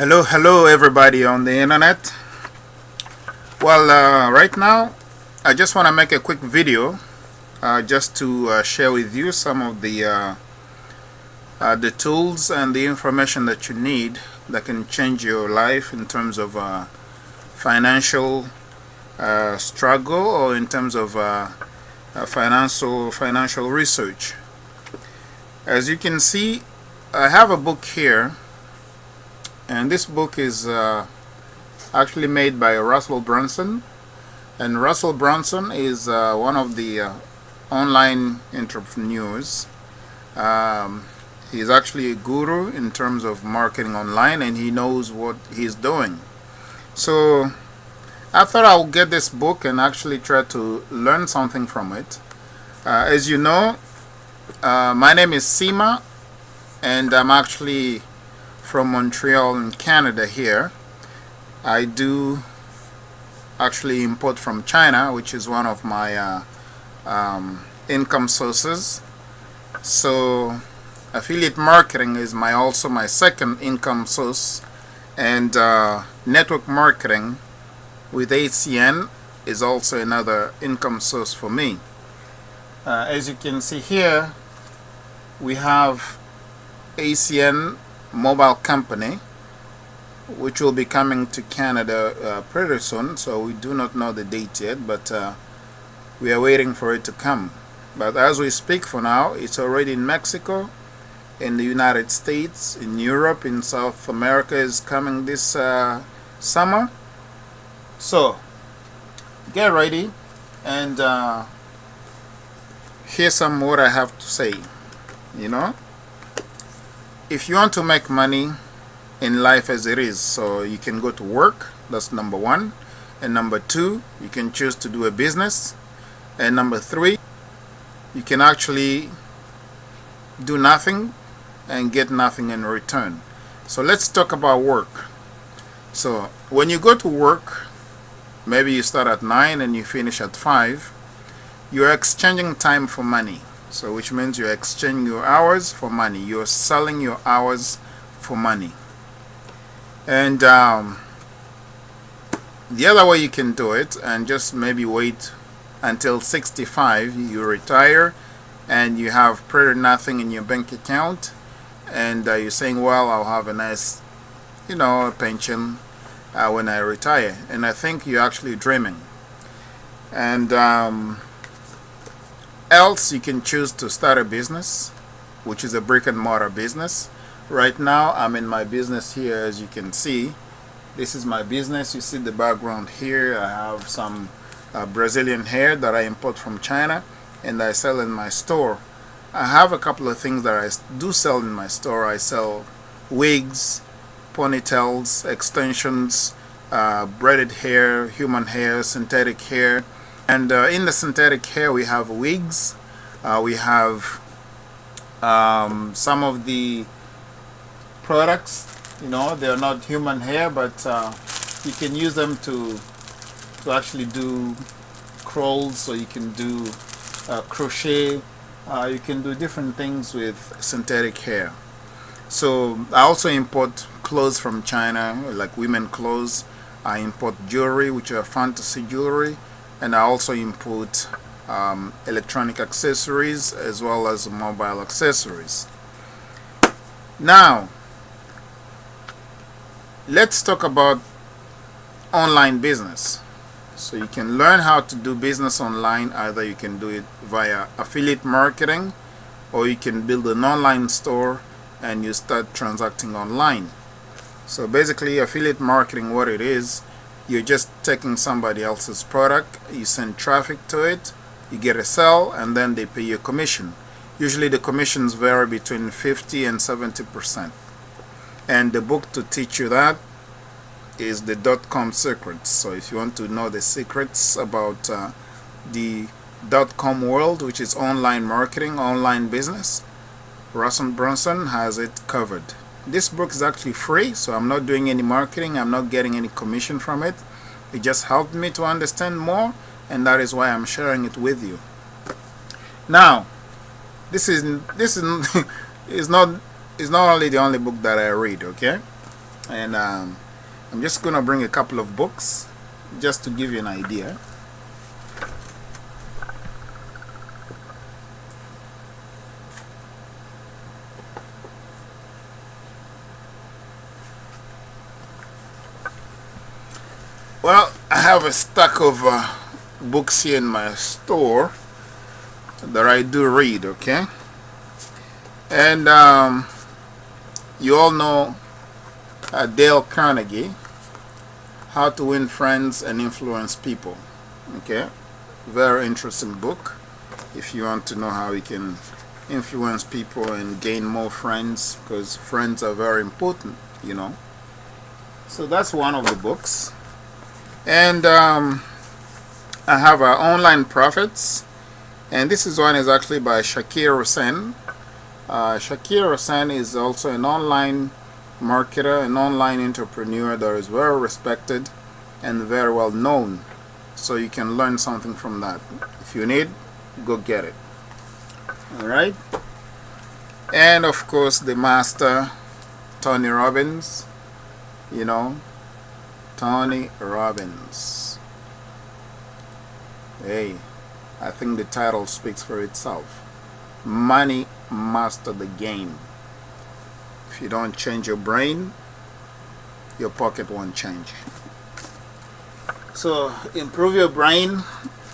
Hello everybody on the internet. Right now I just want to make a quick video just to share with you some of the tools and the information that you need that can change your life in terms of financial struggle or in terms of financial research. As you can see, I have a book here, and this book is actually made by Russell Brunson. And Russell Brunson is one of the online entrepreneurs. He's actually a guru in terms of marketing online, and he knows what he's doing. So I thought I would get this book and actually try to learn something from it. As you know, my name is Sima, and I'm actually from Montreal in Canada here. I do actually import from China, which is one of my income sources. So affiliate marketing is also my second income source, and network marketing with ACN is also another income source for me. As you can see here, we have ACN mobile company, which will be coming to Canada pretty soon. So we do not know the date yet, but we are waiting for it to come. But as we speak for now, it's already in Mexico, in the United States, in Europe, in South America is coming this summer. So get ready and hear some what I have to say. If you want to make money in life as it is, so you can go to work, that's number one. And number two, you can choose to do a business. And number three, you can actually do nothing and get nothing in return. So let's talk about work. So when you go to work, maybe you start at 9 and you finish at 5, you're exchanging time for money. So which means you're exchanging your hours for money. You're selling your hours for money. And the other way you can do it, and just maybe wait until 65, you retire and you have pretty nothing in your bank account, and you're saying, well, I'll have a nice pension when I retire. And I think you're actually dreaming. And else you can choose to start a business, which is a brick and mortar business. Right now I'm in my business here. As you can see, this is my business. You see the background here. I have some Brazilian hair that I import from China and I sell in my store. I have a couple of things that I do sell in my store. I sell wigs, ponytails, extensions, braided hair, human hair, synthetic hair. And in the synthetic hair we have wigs, we have some of the products, they're not human hair, but you can use them to actually do curls, so you can do crochet, you can do different things with synthetic hair. So I also import clothes from China, like women clothes. I import jewelry, which are fantasy jewelry. And I also import electronic accessories as well as mobile accessories. Now, let's talk about online business. So you can learn how to do business online. Either you can do it via affiliate marketing, or you can build an online store and you start transacting online. So basically, affiliate marketing, what it is, you're just taking somebody else's product, you send traffic to it, you get a sale, and then they pay you a commission. Usually the commissions vary between 50 and 70%. And the book to teach you that is the .com secrets. So if you want to know the secrets about the .com world, which is online marketing, online business, Russell Brunson has it covered. This book is actually free, so I'm not doing any marketing. I'm not getting any commission from it. It just helped me to understand more, and that is why I'm sharing it with you. Now, is not only the only book that I read, okay? And I'm just going to bring a couple of books just to give you an idea. Well, I have a stack of books here in my store that I do read, okay? And you all know Dale Carnegie, How to Win Friends and Influence People, okay? Very interesting book if you want to know how you can influence people and gain more friends, because friends are very important, you know. So that's one of the books. And I have Online Profits, and this one is actually by Shakir Hussain. Shakir Hussain is also an online marketer, an online entrepreneur that is very respected and very well known. So you can learn something from that. If you need, go get it. Alright? And of course, the master, Tony Robbins. You know, Tony Robbins. Hey, I think the title speaks for itself. Money Master the Game. If you don't change your brain, your pocket won't change. So improve your brain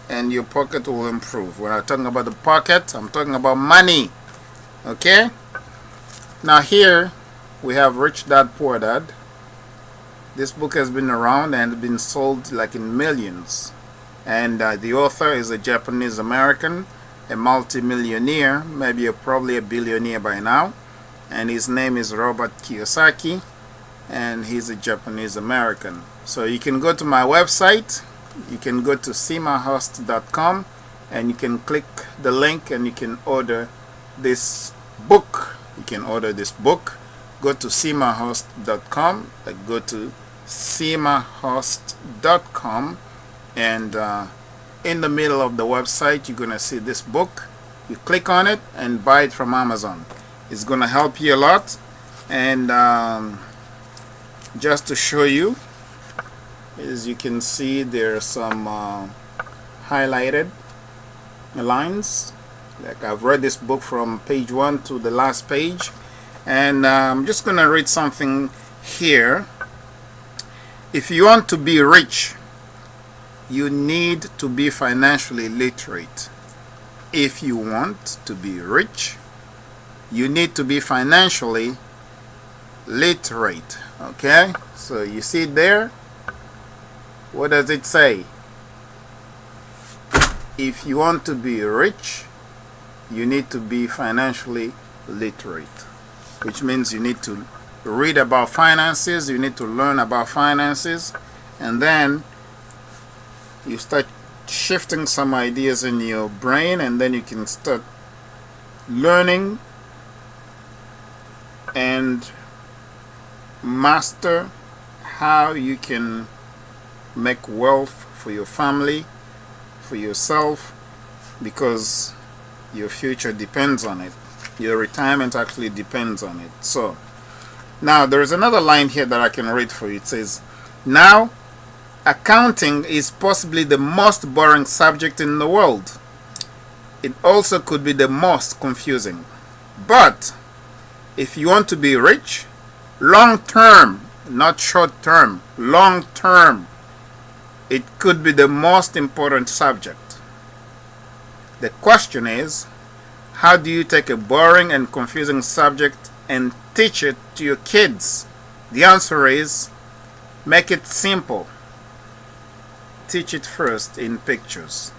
and your pocket will improve. When I'm talking about the pocket, I'm talking about money. Okay? Now here we have Rich Dad Poor Dad. This book has been around and been sold like in millions. And the author is a Japanese American, a multi-millionaire, maybe probably a billionaire by now. And his name is Robert Kiyosaki, and he's a Japanese American. So you can go to my website, you can go to cimahost.com, and you can click the link and you can order this book. You can order this book. Go to cimahost.com, go to cimahost.com, and in the middle of the website you're gonna see this book. You click on it and buy it from Amazon. It's gonna help you a lot. And just to show you, as you can see, there are some highlighted lines. Like I've read this book from page 1 to the last page, and I'm just gonna read something here. If you want to be rich, you need to be financially literate. If you want to be rich, you need to be financially literate. Okay, so you see there, what does it say? If you want to be rich, you need to be financially literate, which means you need to read about finances, you need to learn about finances, and then you start shifting some ideas in your brain, and then you can start learning and master how you can make wealth for your family, for yourself, because your future depends on it. Your retirement actually depends on it. So now there's another line here that I can read for you. It says, now accounting is possibly the most boring subject in the world. It also could be the most confusing. But if you want to be rich, long term, not short term, long term, it could be the most important subject. The question is, how do you take a boring and confusing subject and teach it to your kids? The answer is, make it simple. Teach it first in pictures.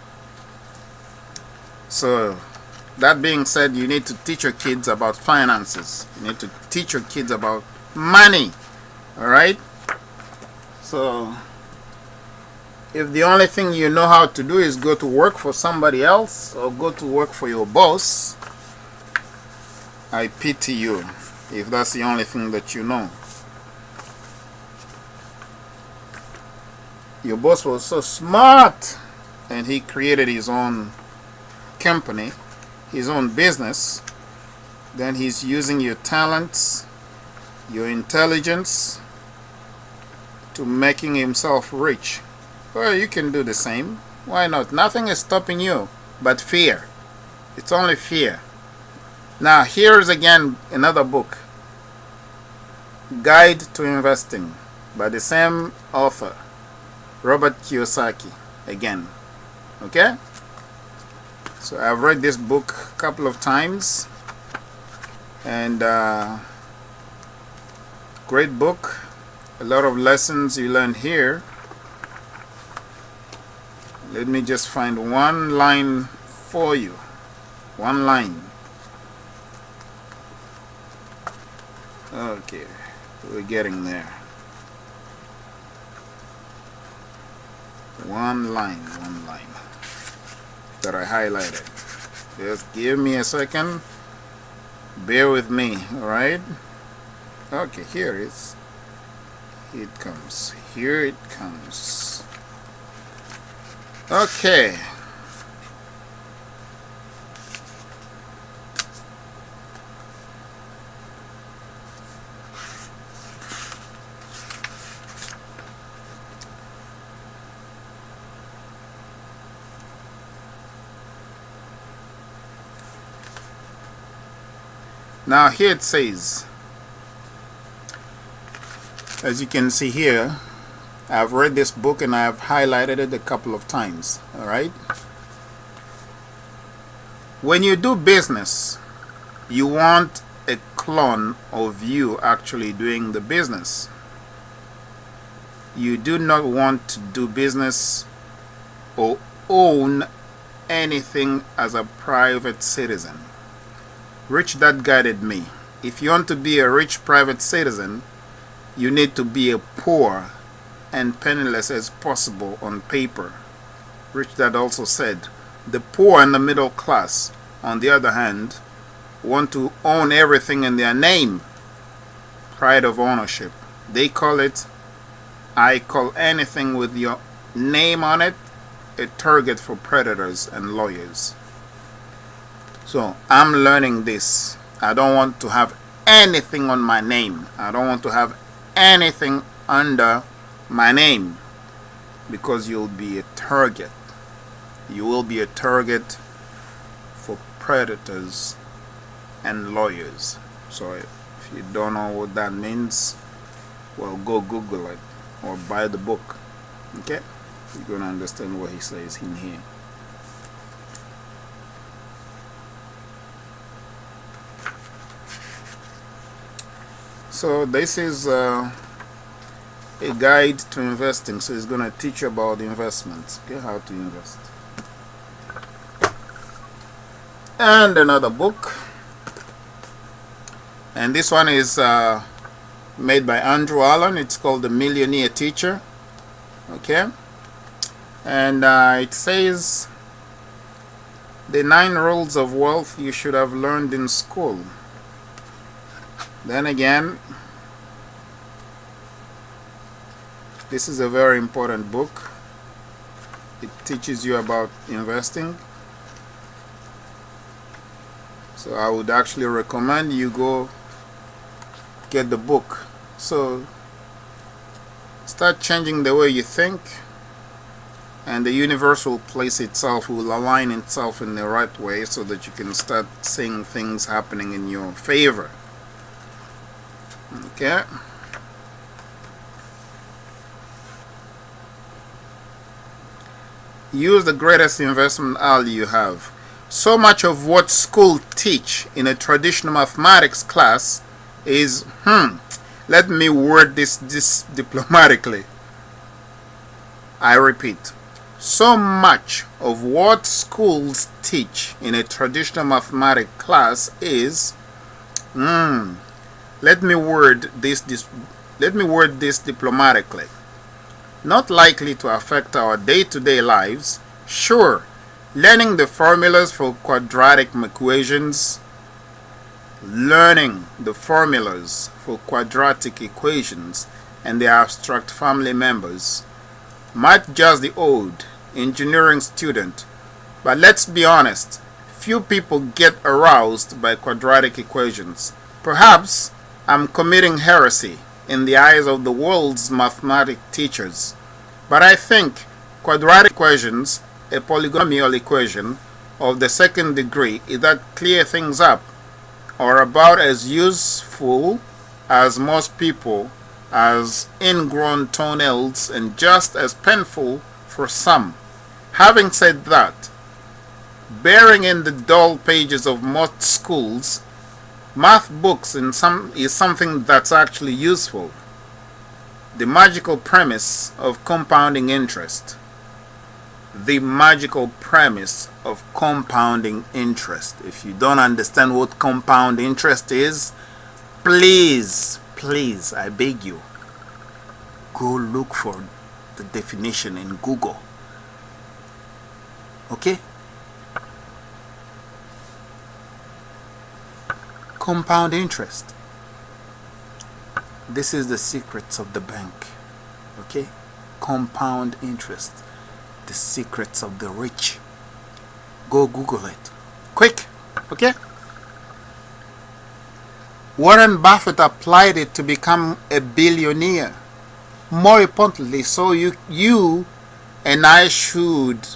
So that being said, you need to teach your kids about finances. You need to teach your kids about money. Alright? So if the only thing you know how to do is go to work for somebody else or go to work for your boss, I pity you if that's the only thing that you know. Your boss was so smart and he created his own company, his own business. Then he's using your talents, your intelligence, to making himself rich. Well, you can do the same. Why not? Nothing is stopping you but fear. It's only fear. Now, here's again another book, Guide to Investing, by the same author, Robert Kiyosaki, again. Okay? So I've read this book a couple of times, and great book. A lot of lessons you learn here. Let me just find one line for you. One line. Okay, we're getting there. One line that I highlighted. Just give me a second. Bear with me, alright? Okay, here it is. It comes. Here it comes. Okay. Now here it says, as you can see here, I've read this book and I've highlighted it a couple of times. Alright? When you do business, you want a clone of you actually doing the business. You do not want to do business or own anything as a private citizen. Rich Dad guided me. If you want to be a rich private citizen, you need to be as poor and penniless as possible on paper. Rich Dad also said, the poor and the middle class, on the other hand, want to own everything in their name. Pride of ownership. They call it, I call anything with your name on it, a target for predators and lawyers. So I'm learning this. I don't want to have anything on my name. I don't want to have anything under my name, because you'll be a target. You will be a target for predators and lawyers. So if you don't know what that means, well, go Google it or buy the book. Okay? You're going to understand what he says in here. So this is a guide to investing. So it's going to teach you about investments, okay, how to invest. And another book, and this one is made by Andrew Allen. It's called The Millionaire Teacher. Okay, and it says the 9 rules of wealth you should have learned in school. Then again, this is a very important book. It teaches you about investing. So I would actually recommend you go get the book. So start changing the way you think, and the universe will place itself, will align itself in the right way, so that you can start seeing things happening in your favor. Okay. Use the greatest investment all you have. So much of what school teach in a traditional mathematics class is, let me word this diplomatically. I repeat, so much of what schools teach in a traditional mathematics class is, let me word this diplomatically. Not likely to affect our day-to-day lives. Sure, learning the formulas for quadratic equations, and their abstract family members might just the old engineering student, but let's be honest, few people get aroused by quadratic equations. Perhaps I'm committing heresy in the eyes of the world's mathematics teachers. But I think quadratic equations, a polynomial equation of the second degree, that clear things up, are about as useful as most people as ingrown toenails and just as painful for some. Having said that, bearing in the dull pages of most schools, math books is something that's actually useful. The magical premise of compounding interest. The magical premise of compounding interest. If you don't understand what compound interest is, please, I beg you, go look for the definition in Google. Okay? Compound interest. This is the secrets of the bank. Okay? Compound interest. The secrets of the rich. Go Google it. Quick. Okay? Warren Buffett applied it to become a billionaire. More importantly, so you and I should.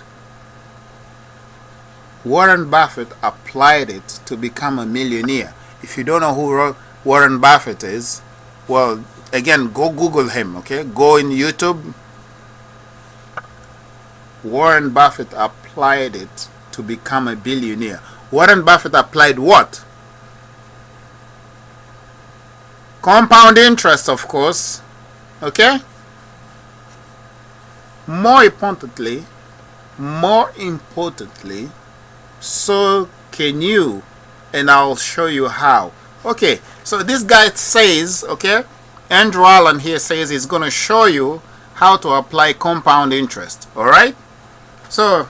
Warren Buffett applied it to become a millionaire. If you don't know who Warren Buffett is, well, again, go Google him, okay? Go in YouTube. Warren Buffett applied it to become a billionaire. Warren Buffett applied what? Compound interest, of course. Okay? More importantly, so can you, and I'll show you how. Okay, so this guy says, okay, Andrew Allen here says he's going to show you how to apply compound interest. Alright? So,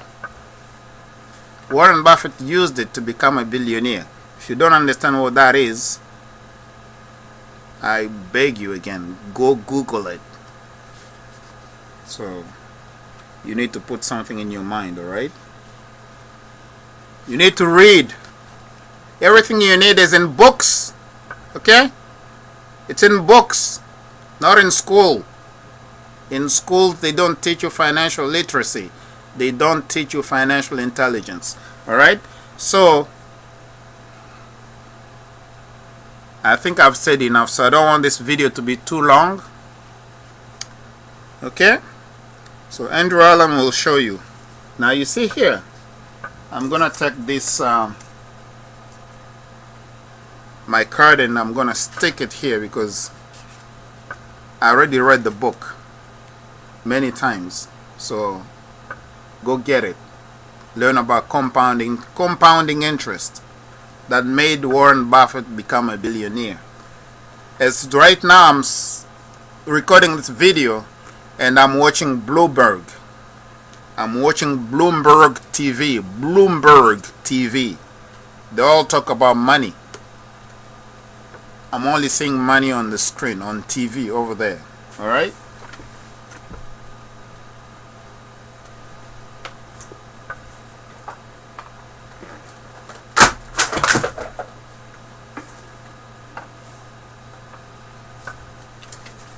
Warren Buffett used it to become a billionaire. If you don't understand what that is, I beg you again, go Google it. So, you need to put something in your mind, alright? You need to read. Everything you need is in books. Okay? It's in books, not in school. In schools, they don't teach you financial literacy. They don't teach you financial intelligence. Alright? So, I think I've said enough, so I don't want this video to be too long. Okay? So, Andrew Allen will show you. Now, you see here, I'm going to take this, my card, and I'm going to stick it here because I already read the book many times. So, go get it. Learn about compounding interest that made Warren Buffett become a billionaire. As right now I'm recording this video and I'm watching Bloomberg. I'm watching Bloomberg TV. They all talk about money. I'm only seeing money on the screen, on TV over there. Alright?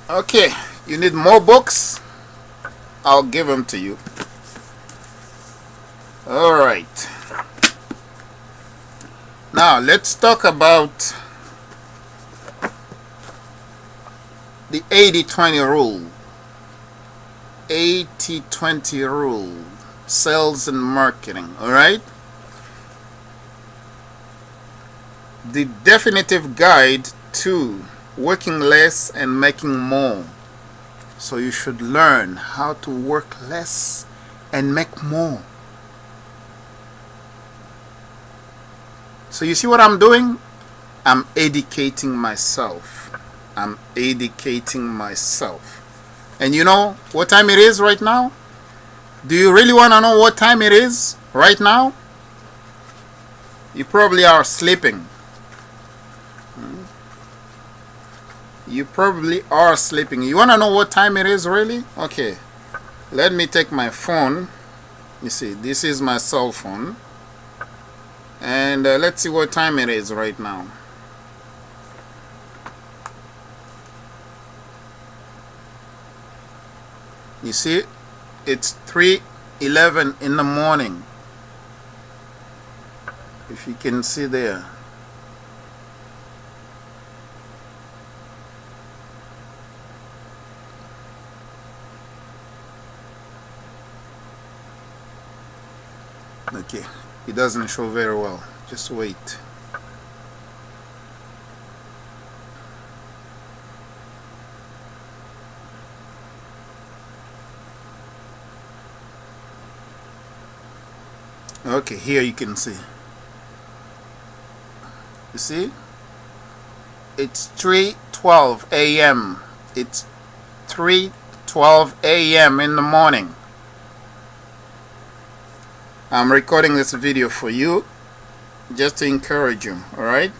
Okay, you need more books? I'll give them to you. Alright. Now, let's talk about the 80-20 rule. 80-20 rule. Sales and marketing. Alright? The definitive guide to working less and making more. So you should learn how to work less and make more. So you see what I'm doing? I'm educating myself. I'm educating myself. And you know what time it is right now? Do you really want to know what time it is right now? You probably are sleeping. You probably are sleeping. You want to know what time it is really? Okay. Let me take my phone. You see, this is my cell phone. And let's see what time it is right now. You see, it's 3:11 in the morning. If you can see there. Okay, it doesn't show very well. Just wait. Okay, here you can see. You see? It's 3:12 a.m. It's 3:12 a.m. in the morning. I'm recording this video for you just to encourage you, alright?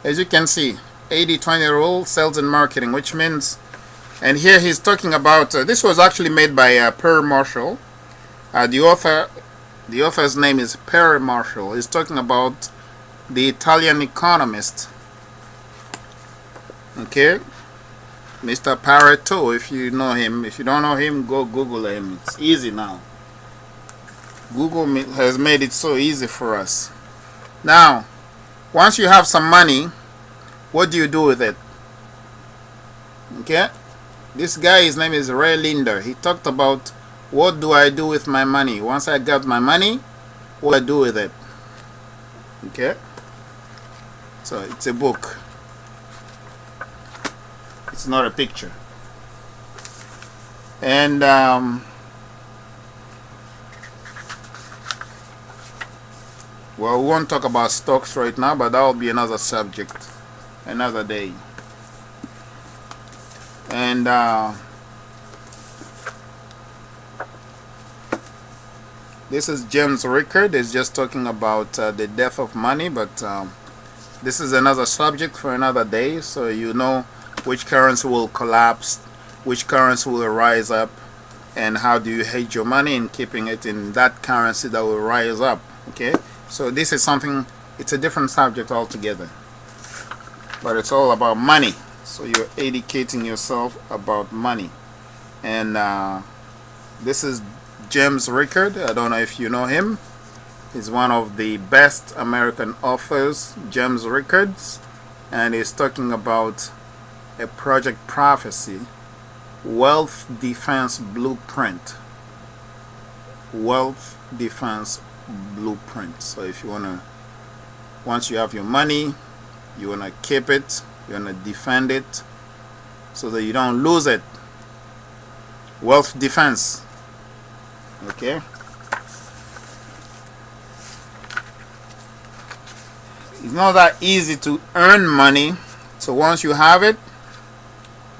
As you can see, 80-20 rule, sales and marketing, which means, and here he's talking about, this was actually made by Perry Marshall. The author's name is Perry Marshall. He's talking about the Italian economist. Okay? Mr. Pareto, if you know him. If you don't know him, go Google him. It's easy now. Google has made it so easy for us. Now, once you have some money, what do you do with it? Okay? This guy, his name is Ray Linder. He talked about, what do I do with my money? Once I got my money, what do I do with it? Okay? So, it's a book. It's not a picture. And, well, we won't talk about stocks right now, but that will be another subject, another day. And this is James Rickard. Is just talking about the death of money, but this is another subject for another day. So you know which currency will collapse, which currency will rise up, and how do you hedge your money in keeping it in that currency that will rise up. Okay. So this is something, it's a different subject altogether. But it's all about money. So you're educating yourself about money. And this is James Rickard. I don't know if you know him. He's one of the best American authors, James Rickards. And he's talking about a project prophecy, wealth defense blueprint. Wealth defense blueprint. So if you want to, once you have your money, you want to keep it, you want to defend it so that you don't lose it. Wealth defense. Okay? It's not that easy to earn money. So once you have it,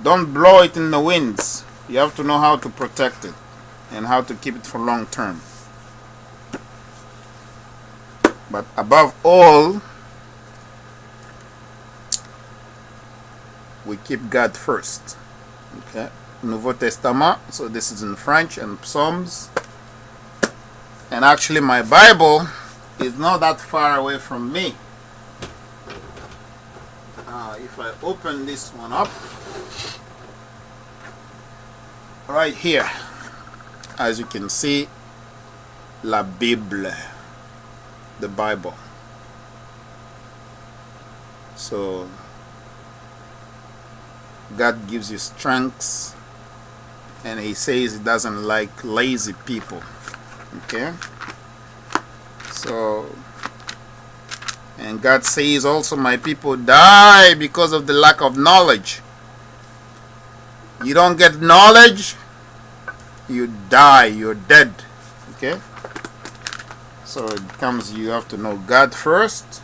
don't blow it in the winds. You have to know how to protect it and how to keep it for long term. But above all, we keep God first. Okay? Nouveau Testament. So this is in French and Psalms. And actually my Bible is not that far away from me. If I open this one up, right here, as you can see, La Bible, the Bible. So God gives you strengths, and he says he doesn't like lazy people. Okay? So, and God says also, my people die because of the lack of knowledge. You don't get knowledge, you die, you're dead. Okay? So it comes, you have to know God first,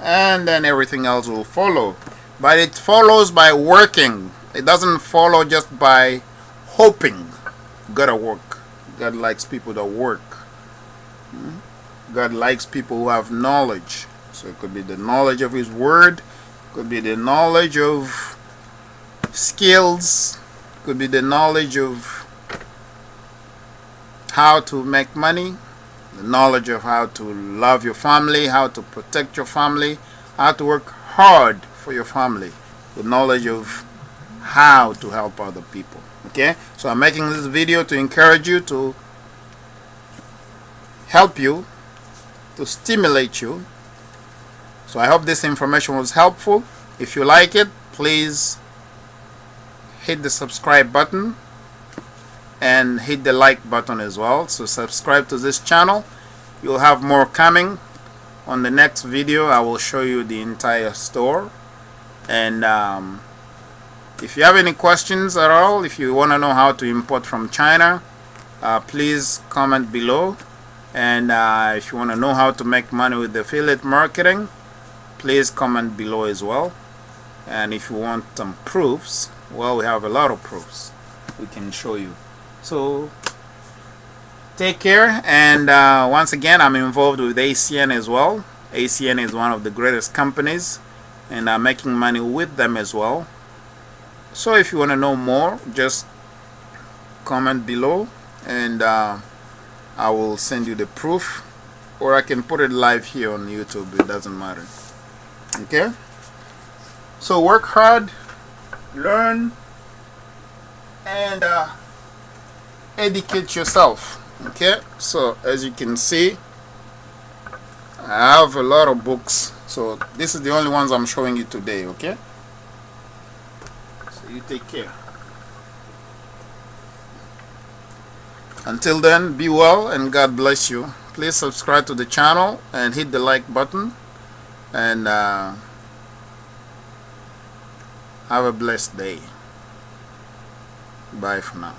and then everything else will follow. But it follows by working. It doesn't follow just by hoping. You gotta work. God likes people that work. God likes people who have knowledge. So it could be the knowledge of his word, it could be the knowledge of skills, it could be the knowledge of how to make money, the knowledge of how to love your family, how to protect your family, how to work hard for your family, the knowledge of how to help other people. Okay, so I'm making this video to encourage you, to help you, to stimulate you. So I hope this information was helpful. If you like it, please hit the subscribe button and hit the like button as well. So subscribe to this channel. You'll have more coming. On the next video I will show you the entire store. And if you have any questions at all, if you want to know how to import from China, please comment below. And if you want to know how to make money with affiliate marketing, please comment below as well. And if you want some proofs, well, we have a lot of proofs we can show you. So take care. And once again, I'm involved with ACN as well. ACN is one of the greatest companies, and I'm making money with them as well. So if you want to know more, just comment below, and I will send you the proof, or I can put it live here on YouTube. It doesn't matter. Okay, so work hard, learn, and educate yourself. Okay, so as you can see, I have a lot of books, so this is the only ones I'm showing you today. Okay, so you take care. Until then, be well and God bless you. Please subscribe to the channel and hit the like button, and have a blessed day. Bye for now.